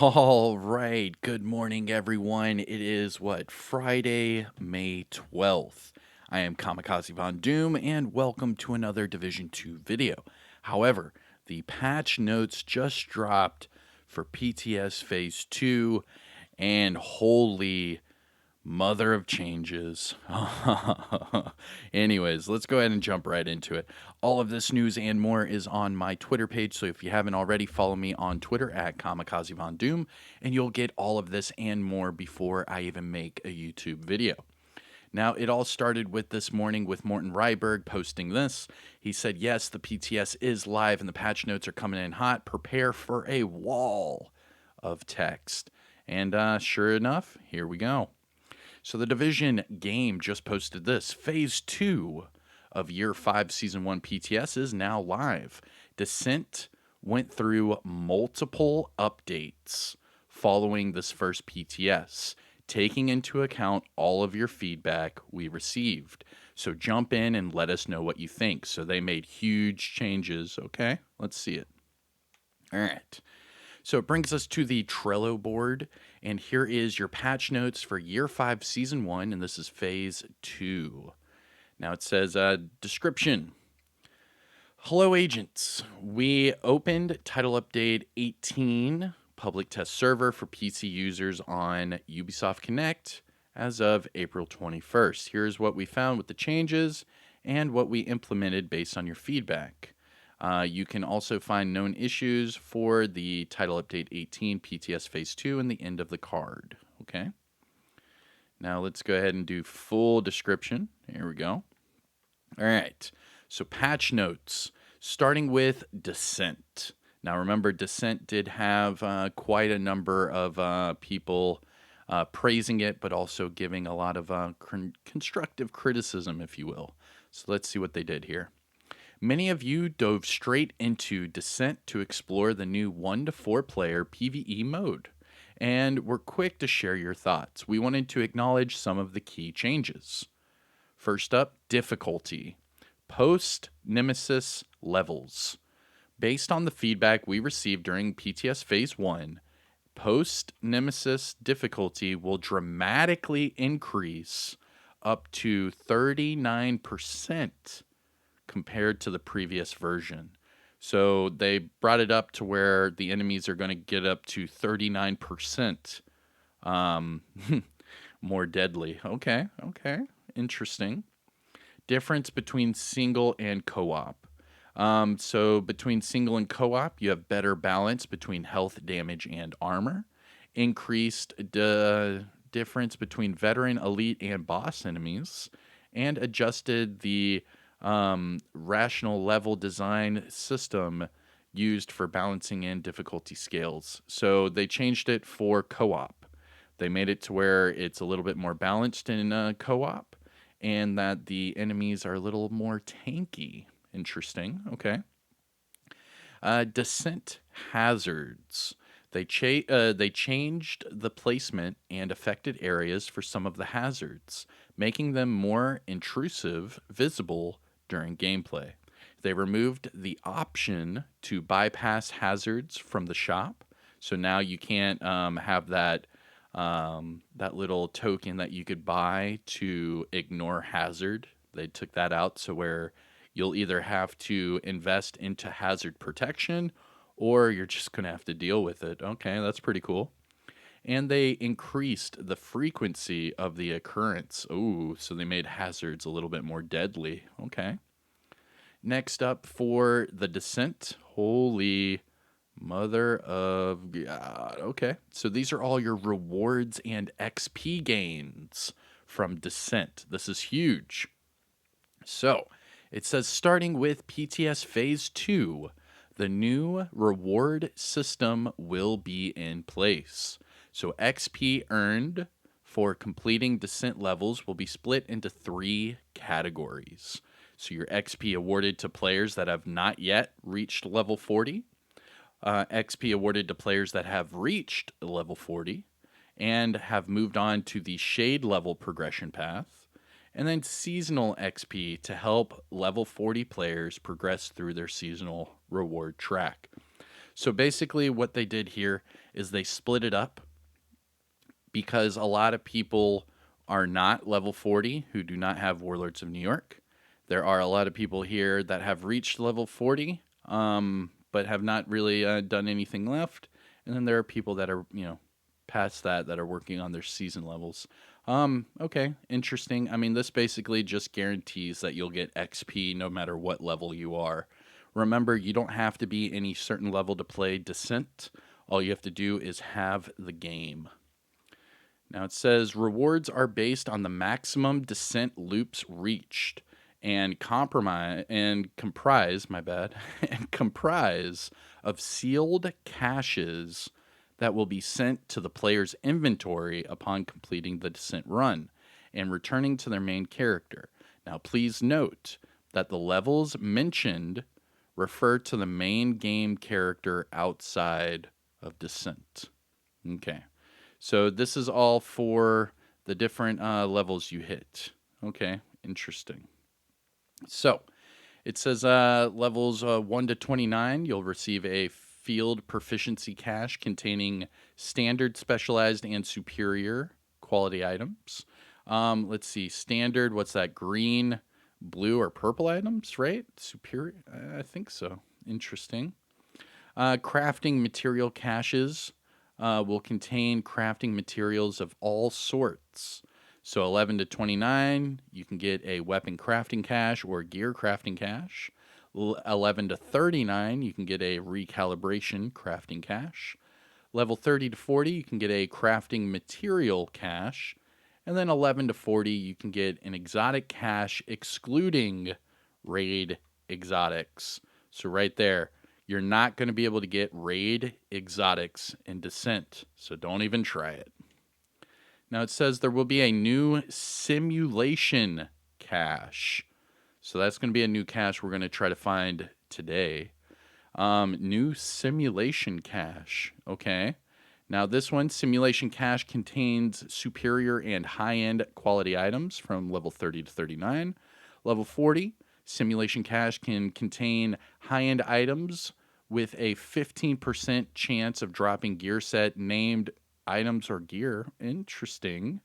All right. Good morning, everyone. It is Friday, May 12th. I am Kamikazevondoom, and welcome to another Division 2 video. However, the patch notes just dropped for PTS Phase 2, and holy mother of changes. Anyways, let's go ahead and jump right into it. All of this news and more is on my Twitter page, so if you haven't already, follow me on Twitter at Kamikazevondoom, and you'll get all of this and more before I even make a YouTube video. Now, it all started with this morning with Morten Ryberg posting this. He said, yes, the PTS is live and the patch notes are coming in hot. Prepare for a wall of text. And sure enough, here we go. So the Division game just posted this. Phase 2 of Year 5 Season 1 PTS is now live. Descent went through multiple updates following this first PTS, taking into account all of your feedback we received. So jump in and let us know what you think. So they made huge changes. Okay, let's see it. All right. So it brings us to the Trello board, and here is your patch notes for Year 5, Season 1, and this is Phase 2. Now it says, description. Hello, agents. We opened Title Update 18 public test server for PC users on Ubisoft Connect as of April 21st. Here's what we found with the changes and what we implemented based on your feedback. You can also find known issues for the Title Update 18 PTS Phase 2 and the end of the card. Okay. Now let's go ahead and do full description. Here we go. All right. So patch notes, starting with Descent. Now remember, Descent did have quite a number of people praising it, but also giving a lot of constructive criticism, if you will. So let's see what they did here. Many of you dove straight into Descent to explore the new 1 to 4 player PvE mode, and were quick to share your thoughts. We wanted to acknowledge some of the key changes. First up, difficulty. Post Nemesis levels. Based on the feedback we received during PTS Phase 1, post Nemesis difficulty will dramatically increase up to 39% compared to the previous version. So they brought it up to where the enemies are going to get up to 39% more deadly. Okay, interesting. Difference between single and co-op. So between single and co-op, you have better balance between health, damage, and armor. Increased difference between veteran, elite, and boss enemies. And adjusted the rational level design system used for balancing in difficulty scales. So they changed it for co-op. They made it to where it's a little bit more balanced in co-op, and that the enemies are a little more tanky. Interesting. Okay. Descent hazards. They changed the placement and affected areas for some of the hazards, making them more intrusive, visible during gameplay. They removed the option to bypass hazards from the shop, so now you can't have that little token that you could buy to ignore hazard. They took that out, so where you'll either have to invest into hazard protection or you're just going to have to deal with it. Okay, that's pretty cool. And they increased the frequency of the occurrence. Ooh, so they made hazards a little bit more deadly. Okay. Next up for the Descent. Holy mother of God. Okay. So these are all your rewards and XP gains from Descent. This is huge. So it says starting with PTS Phase 2, the new reward system will be in place. So XP earned for completing Descent levels will be split into 3 categories. So your XP awarded to players that have not yet reached level 40, XP awarded to players that have reached level 40 and have moved on to the shade level progression path, and then seasonal XP to help level 40 players progress through their seasonal reward track. So basically what they did here is they split it up because a lot of people are not level 40 who do not have Warlords of New York. There are a lot of people here that have reached level 40, but have not really done anything left. And then there are people that are, past that are working on their season levels. Okay, interesting. I mean, this basically just guarantees that you'll get XP no matter what level you are. Remember, you don't have to be any certain level to play Descent. All you have to do is have the game. Now it says rewards are based on the maximum descent loops reached and comprise, my bad, and comprise of sealed caches that will be sent to the player's inventory upon completing the descent run and returning to their main character. Now please note that the levels mentioned refer to the main game character outside of Descent. Okay. So this is all for the different levels you hit. Okay, interesting. So it says levels 1 to 29, you'll receive a field proficiency cache containing standard, specialized, and superior quality items. Let's see, standard, what's that? Green, blue, or purple items, right? Superior, I think so. Interesting. Crafting material caches will contain crafting materials of all sorts. So 11 to 29, you can get a weapon crafting cache or gear crafting cache. 11 to 39, you can get a recalibration crafting cache. Level 30 to 40, you can get a crafting material cache. And then 11 to 40, you can get an exotic cache excluding raid exotics. So right there, you're not going to be able to get raid exotics in Descent, so don't even try it. Now it says there will be a new simulation cache. So that's going to be a new cache we're going to try to find today. New simulation cache. Okay. Now this one, simulation cache, contains superior and high-end quality items from level 30 to 39. Level 40, simulation cache can contain high-end items with a 15% chance of dropping gear set named items or gear. Interesting.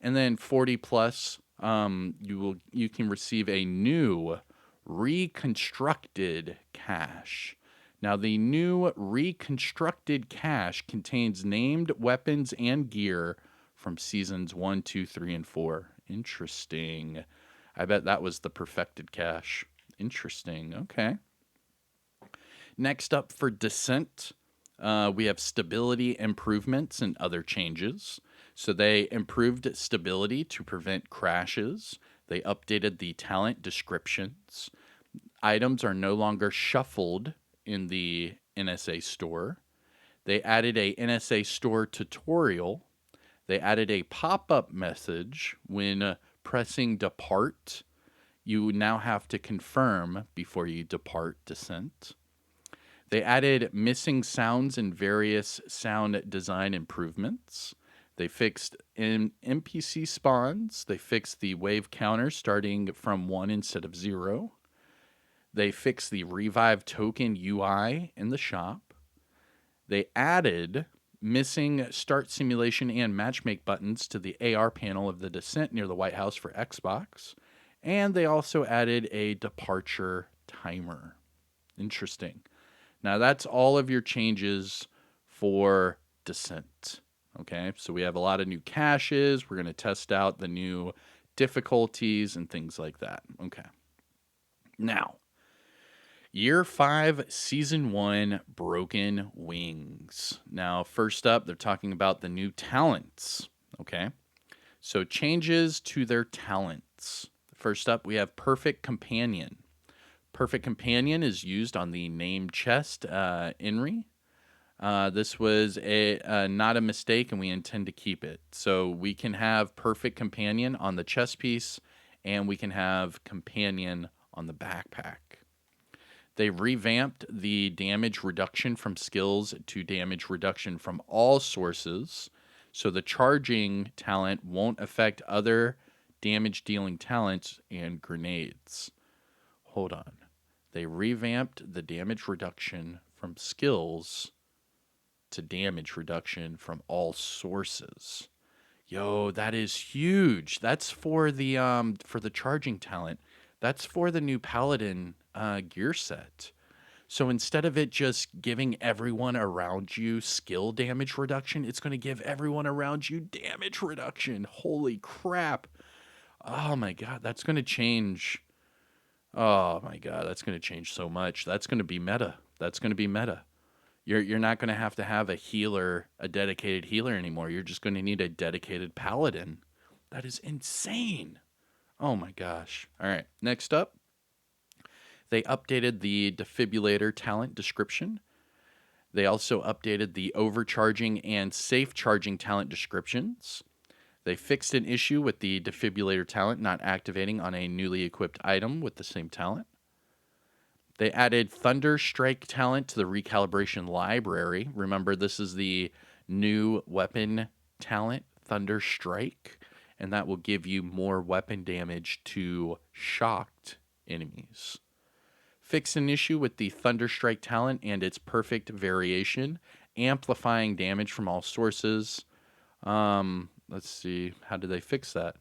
And then 40 plus, you can receive a new reconstructed cache. Now the new reconstructed cache contains named weapons and gear from seasons 1, 2, 3, and 4. Interesting. I bet that was the perfected cache. Interesting. Okay. Next up for Descent, we have stability improvements and other changes. So they improved stability to prevent crashes. They updated the talent descriptions. Items are no longer shuffled in the NSA store. They added a NSA store tutorial. They added a pop-up message when pressing depart. You now have to confirm before you depart Descent. They added missing sounds and various sound design improvements. They fixed NPC spawns. They fixed the wave counter starting from 1 instead of 0. They fixed the revive token UI in the shop. They added missing start simulation and matchmake buttons to the AR panel of the Descent near the White House for Xbox. And they also added a departure timer. Interesting. Now that's all of your changes for Descent. Okay, so we have a lot of new caches. We're going to test out the new difficulties and things like that. Okay. Now, Year 5, Season 1, Broken Wings. Now, first up, they're talking about the new talents. Okay, so changes to their talents. First up, we have Perfect Companion. Perfect Companion is used on the name chest Inri. This was not a mistake, and we intend to keep it. So we can have Perfect Companion on the chest piece, and we can have Companion on the backpack. They revamped the damage reduction from skills to damage reduction from all sources, so the charging talent won't affect other damage-dealing talents and grenades. Hold on. They revamped the damage reduction from skills to damage reduction from all sources. Yo, that is huge. That's for the charging talent. That's for the new Paladin gear set. So instead of it just giving everyone around you skill damage reduction, it's going to give everyone around you damage reduction. Holy crap. Oh my god, that's going to change. Oh my god, that's going to change so much. That's going to be meta. That's going to be meta. You're not going to have a healer, a dedicated healer anymore. You're just going to need a dedicated paladin. That is insane. Oh my gosh. All right, next up, they updated the defibrillator talent description. They also updated the overcharging and safe charging talent descriptions. They fixed an issue with the defibrillator talent not activating on a newly equipped item with the same talent. They added Thunder Strike talent to the recalibration library. Remember, this is the new weapon talent, Thunder Strike, and that will give you more weapon damage to shocked enemies. Fix an issue with the Thunder Strike talent and its perfect variation, amplifying damage from all sources. Let's see, how did they fix that?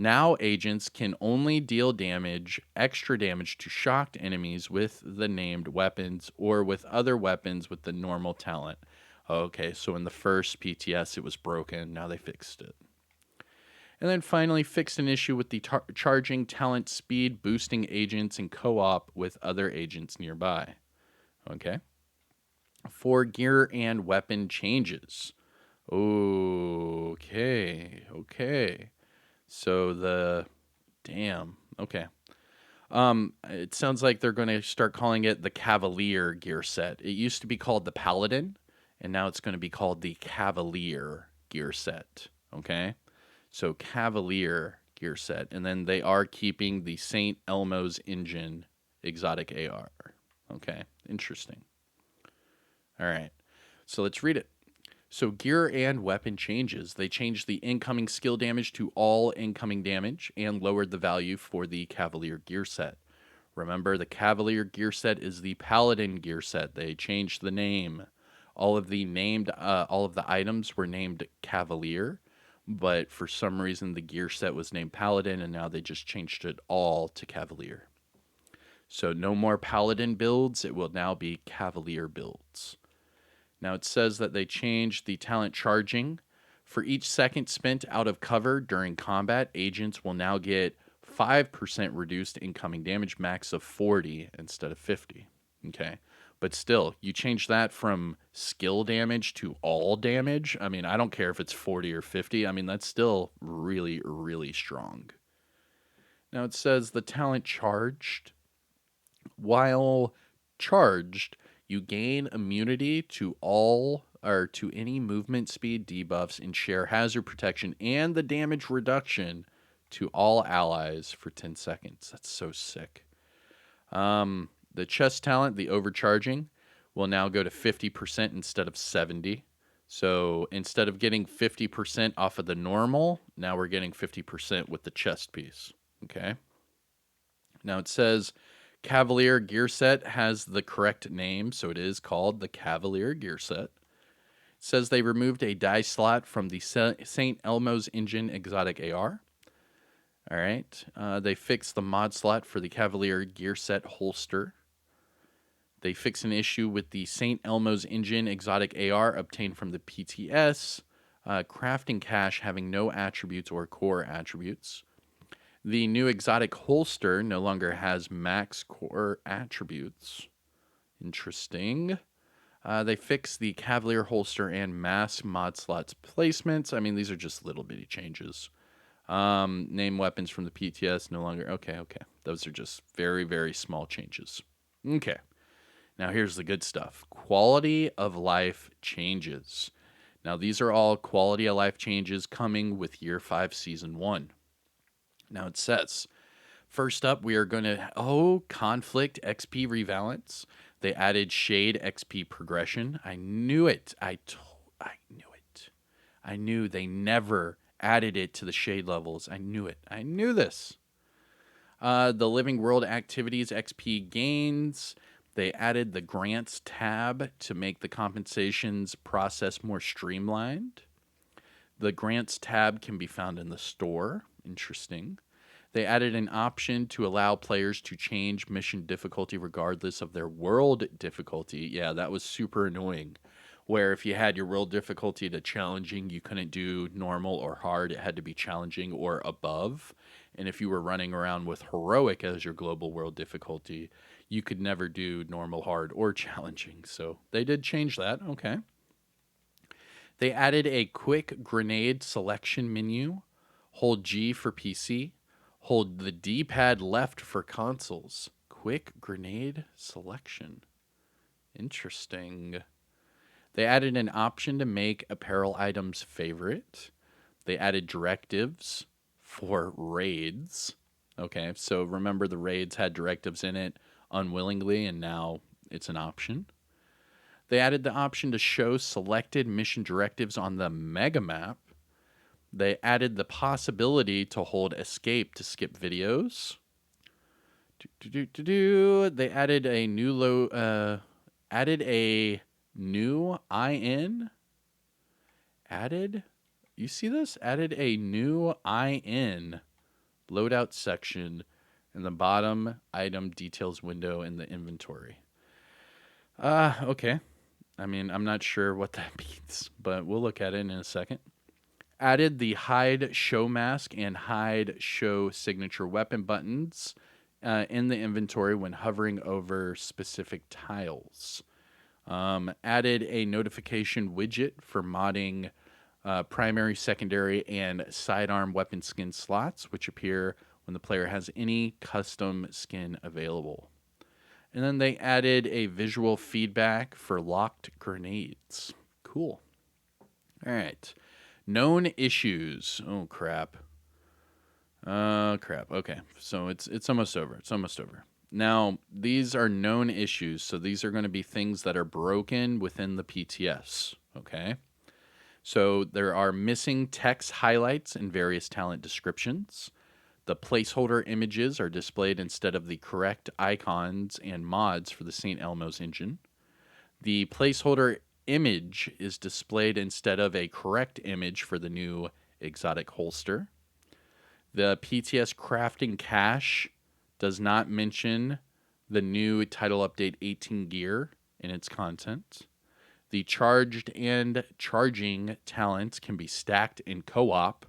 Now agents can only deal extra damage to shocked enemies with the named weapons or with other weapons with the normal talent. Okay, so in the first PTS it was broken, now they fixed it. And then finally fixed an issue with the charging talent speed boosting agents in co-op with other agents nearby. Okay. For gear and weapon changes. Okay. So okay. It sounds like they're going to start calling it the Cavalier gear set. It used to be called the Paladin, and now it's going to be called the Cavalier gear set. Okay, so Cavalier gear set, and then they are keeping the St. Elmo's engine exotic AR. Okay, interesting. All right, so let's read it. So gear and weapon changes. They changed the incoming skill damage to all incoming damage and lowered the value for the Cavalier gear set. Remember, the Cavalier gear set is the Paladin gear set. They changed the name. All of the items were named Cavalier, but for some reason the gear set was named Paladin, and now they just changed it all to Cavalier. So no more Paladin builds. It will now be Cavalier builds. Now it says that they changed the talent charging. For each second spent out of cover during combat, agents will now get 5% reduced incoming damage, max of 40 instead of 50. Okay. But still, you change that from skill damage to all damage. I mean, I don't care if it's 40 or 50. I mean, that's still really, really strong. Now it says the talent charged. While charged, you gain immunity to all or to any movement speed debuffs and share hazard protection and the damage reduction to all allies for 10 seconds. That's so sick. The chest talent, the overcharging, will now go to 50% instead of 70. So instead of getting 50% off of the normal, now we're getting 50% with the chest piece. Okay. Now it says Cavalier gear set has the correct name, so it is called the Cavalier gear set. It says they removed a die slot from the St. Elmo's engine exotic AR. All right. They fixed the mod slot for the Cavalier gear set holster. They fixed an issue with the St. Elmo's engine exotic AR obtained from the PTS, crafting cache having no attributes or core attributes. The new exotic holster no longer has max core attributes. Interesting. They fixed the Cavalier holster and mass mod slots placements. I mean, these are just little bitty changes. Name weapons from the PTS no longer. Okay. Those are just very, very small changes. Okay. Now here's the good stuff. Quality of life changes. Now these are all quality of life changes coming with Year 5 Season 1. Now it says, first up, we are going to, Conflict XP Revalence. They added Shade XP Progression. I knew it. I knew it. I knew they never added it to the Shade levels. I knew it. I knew this. The Living World Activities XP gains. They added the grants tab to make the compensations process more streamlined. The grants tab can be found in the store. Interesting. They added an option to allow players to change mission difficulty regardless of their world difficulty. Yeah, that was super annoying. Where if you had your world difficulty to challenging, you couldn't do normal or hard. It had to be challenging or above. And if you were running around with heroic as your global world difficulty, you could never do normal, hard, or challenging. So they did change that. Okay. They added a quick grenade selection menu. Hold G for PC. Hold the D pad left for consoles. Quick grenade selection. Interesting. They added an option to make apparel items favorite. They added directives for raids. Okay, so remember the raids had directives in it unwillingly, and now it's an option. They added the option to show selected mission directives on the mega map. They added the possibility to hold escape to skip videos. They added a new IN. You see this? Added a new IN loadout section in the bottom item details window in the inventory. Okay. I mean, I'm not sure what that means, but we'll look at it in a second. Added the hide show mask and hide show signature weapon buttons in the inventory when hovering over specific tiles. Added a notification widget for modding primary, secondary, and sidearm weapon skin slots, which appear when the player has any custom skin available. And then they added a visual feedback for locked grenades. Cool. All right. Known issues. Oh, crap. Crap. Okay. So it's almost over. It's almost over. Now, these are known issues. So these are going to be things that are broken within the PTS. Okay. So there are missing text highlights in various talent descriptions. The placeholder images are displayed instead of the correct icons and mods for the St. Elmo's engine. The placeholder image is displayed instead of a correct image for the new exotic holster. The PTS crafting cache does not mention the new title update 18 gear in its content. The charged and charging talents can be stacked in co-op.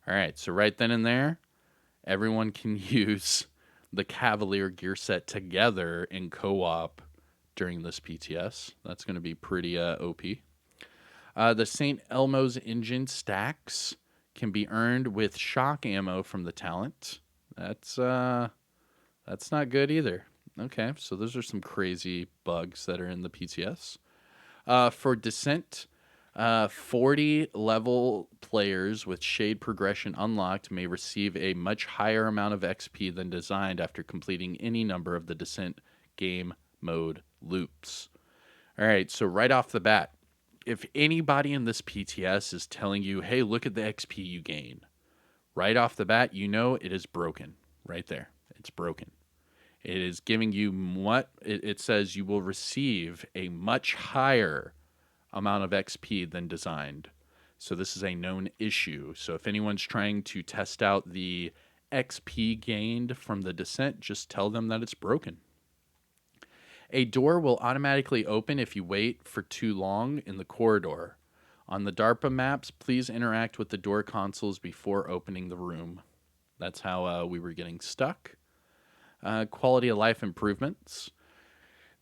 All right, so right then and there, everyone can use the Cavalier gear set together in co-op during this PTS. That's going to be pretty OP. The St. Elmo's engine stacks can be earned with shock ammo from the talent. That's not good either. Okay, so those are some crazy bugs that are in the PTS. For Descent, 40 level players with shade progression unlocked may receive a much higher amount of XP than designed after completing any number of the Descent game mode loops. All right, so right off the bat, if anybody in this PTS is telling you, hey, look at the XP you gain, right off the bat, you know it is broken. Right there. It's broken. It is giving you what it says you will receive a much higher amount of XP than designed. So this is a known issue. So if anyone's trying to test out the XP gained from the Descent, just tell them that it's broken. A door will automatically open if you wait for too long in the corridor. On the DARPA maps, please interact with the door consoles before opening the room. That's how we were getting stuck. Quality of life improvements.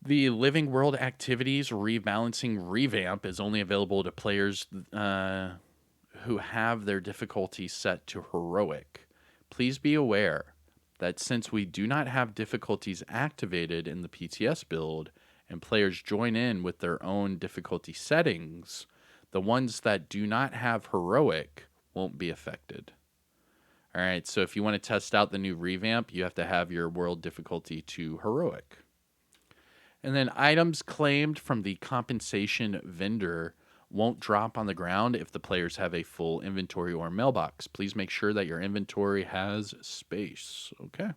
The Living World Activities Rebalancing Revamp is only available to players who have their difficulty set to Heroic. Please be aware that since we do not have difficulties activated in the PTS build and players join in with their own difficulty settings, the ones that do not have Heroic won't be affected. All right, so if you want to test out the new revamp, you have to have your world difficulty to Heroic. And then items claimed from the compensation vendor won't drop on the ground if the players have a full inventory or mailbox. Please make sure that your inventory has space. Okay,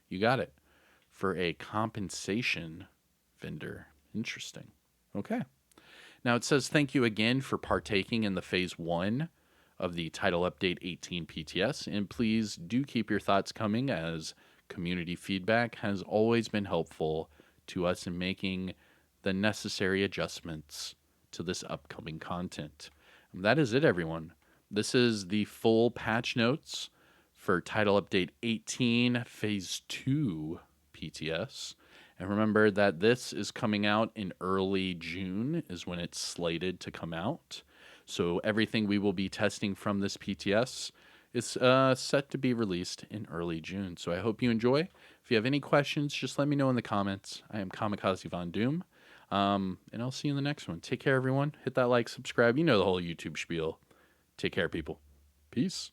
you got it. For a compensation vendor. Interesting. Okay. Now it says thank you again for partaking in the phase 1 of the Title Update 18 PTS, and please do keep your thoughts coming, as community feedback has always been helpful to us in making the necessary adjustments to this upcoming content. And that is it, everyone. This is the full patch notes for Title Update 18 Phase 2 PTS. And remember that this is coming out in early June is when it's slated to come out. So everything we will be testing from this PTS is set to be released in early June. So I hope you enjoy. If you have any questions, just let me know in the comments. I am Kamikazevondoom. And I'll see you in the next one. Take care, everyone. Hit that like, subscribe. You know the whole YouTube spiel. Take care, people. Peace.